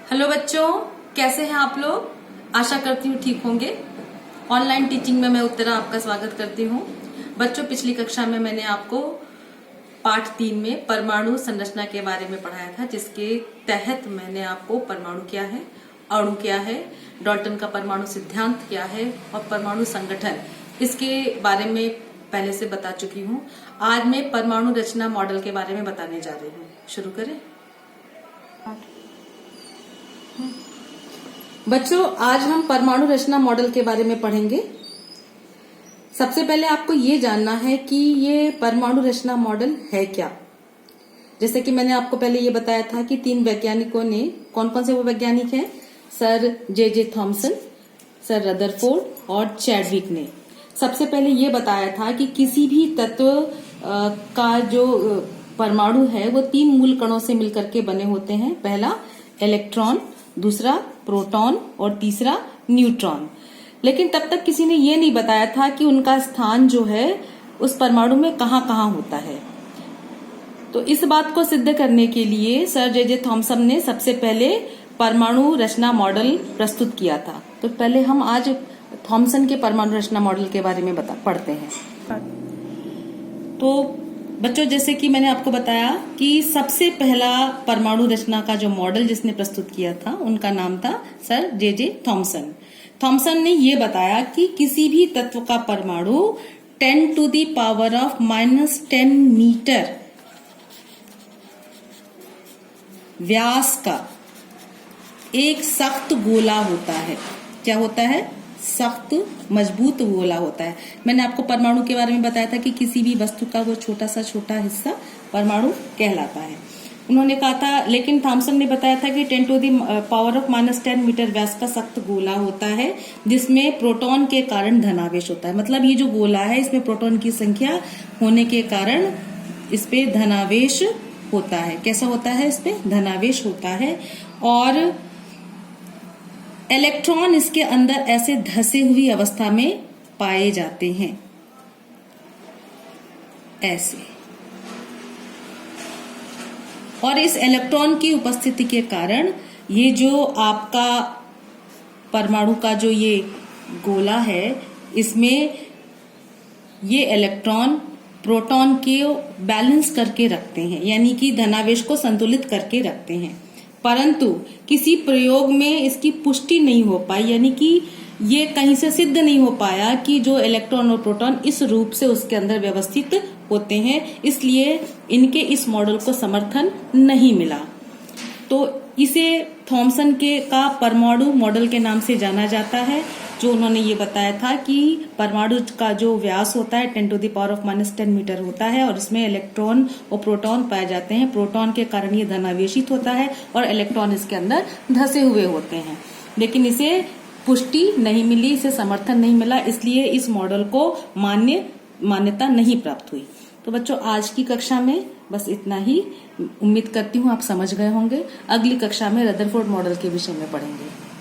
Hello बच्चों, कैसे हैं आप लोग। आशा करती हूँ ठीक होंगे। ऑनलाइन टीचिंग में मैं उत्तरा आपका स्वागत करती हूँ। बच्चों, पिछली कक्षा में मैंने आपको पाठ 3 में परमाणु संरचना के बारे में पढ़ाया था, जिसके तहत मैंने आपको परमाणु क्या है, अणु क्या है, डाल्टन का परमाणु सिद्धांत क्या है और परमाणु संगठन, इसके बारे में पहले से बता चुकी हूँ। आज मैं परमाणु रचना मॉडल के बारे में बताने जा रही हूँ। शुरू करें। बच्चों, आज हम परमाणु रचना मॉडल के बारे में पढ़ेंगे। सबसे पहले आपको ये जानना है कि ये परमाणु रचना मॉडल है क्या। जैसे कि मैंने आपको पहले ये बताया था कि 3 वैज्ञानिकों ने, कौन कौन से वो वैज्ञानिक हैं, sir J Thomson, sir Rutherford और चैडविक ने सबसे पहले ये बताया था कि किसी भी तत्व का जो परमाणु है वो 3 मूल कणों से मिलकर के बने होते हैं। पहला इलेक्ट्रॉन, दूसरा प्रोटॉन और तीसरा न्यूट्रॉन। लेकिन तब तक किसी ने ये नहीं बताया था कि उनका स्थान जो है उस परमाणु में कहाँ कहाँ होता है। तो इस बात को सिद्ध करने के लिए सर जे थॉमसन ने सबसे पहले परमाणु रचना मॉडल प्रस्तुत किया था। तो पहले हम आज थॉमसन के परमाणु रचना मॉडल के बारे में पढ़ते हैं। तो बच्चों, जैसे कि मैंने आपको बताया कि सबसे पहला परमाणु रचना का जो मॉडल जिसने प्रस्तुत किया था, उनका नाम था सर जे थॉमसन। थॉमसन ने ये बताया कि किसी भी तत्व का परमाणु 10⁻⁻10 मीटर व्यास का एक सख्त गोला होता है। क्या होता है? सख्त मजबूत गोला होता है। मैंने आपको परमाणु के बारे में बताया था कि किसी भी वस्तु का वो छोटा हिस्सा परमाणु कहलाता है। उन्होंने कहा था, लेकिन थॉमसन ने बताया था कि 10⁻⁻10 मीटर व्यास का सख्त गोला होता है, जिसमें प्रोटॉन के कारण धनावेश होता है। मतलब ये जो गोला है, इसमें प्रोटॉन की संख्या होने के कारण इस पे धनावेश होता है। कैसा होता है? इस पे धनावेश होता है। और इलेक्ट्रॉन इसके अंदर ऐसे धसे हुई अवस्था में पाए जाते हैं, ऐसे। और इस इलेक्ट्रॉन की उपस्थिति के कारण ये जो आपका परमाणु का जो ये गोला है, इसमें ये इलेक्ट्रॉन प्रोटॉन के बैलेंस करके रखते हैं, यानी कि धनावेश को संतुलित करके रखते हैं। परंतु किसी प्रयोग में इसकी पुष्टि नहीं हो पाई, यानी कि ये कहीं से सिद्ध नहीं हो पाया कि जो इलेक्ट्रॉन और प्रोटॉन इस रूप से उसके अंदर व्यवस्थित होते हैं, इसलिए इनके इस मॉडल को समर्थन नहीं मिला। तो इसे थॉमसन के का परमाणु मॉडल के नाम से जाना जाता है, जो उन्होंने ये बताया था कि परमाणु का जो व्यास होता है 10⁻⁻10 मीटर होता है और इसमें इलेक्ट्रॉन और प्रोटॉन पाए जाते हैं। प्रोटॉन के कारण ये धनावेशित होता है और इलेक्ट्रॉन इसके अंदर धसे हुए होते हैं। लेकिन इसे पुष्टि नहीं मिली, इसे समर्थन नहीं मिला, इसलिए इस मॉडल को मान्यता नहीं प्राप्त हुई। तो बच्चों, आज की कक्षा में बस इतना ही। उम्मीद करती हूँ आप समझ गए होंगे। अगली कक्षा में रदरफोर्ड मॉडल के विषय में पढ़ेंगे।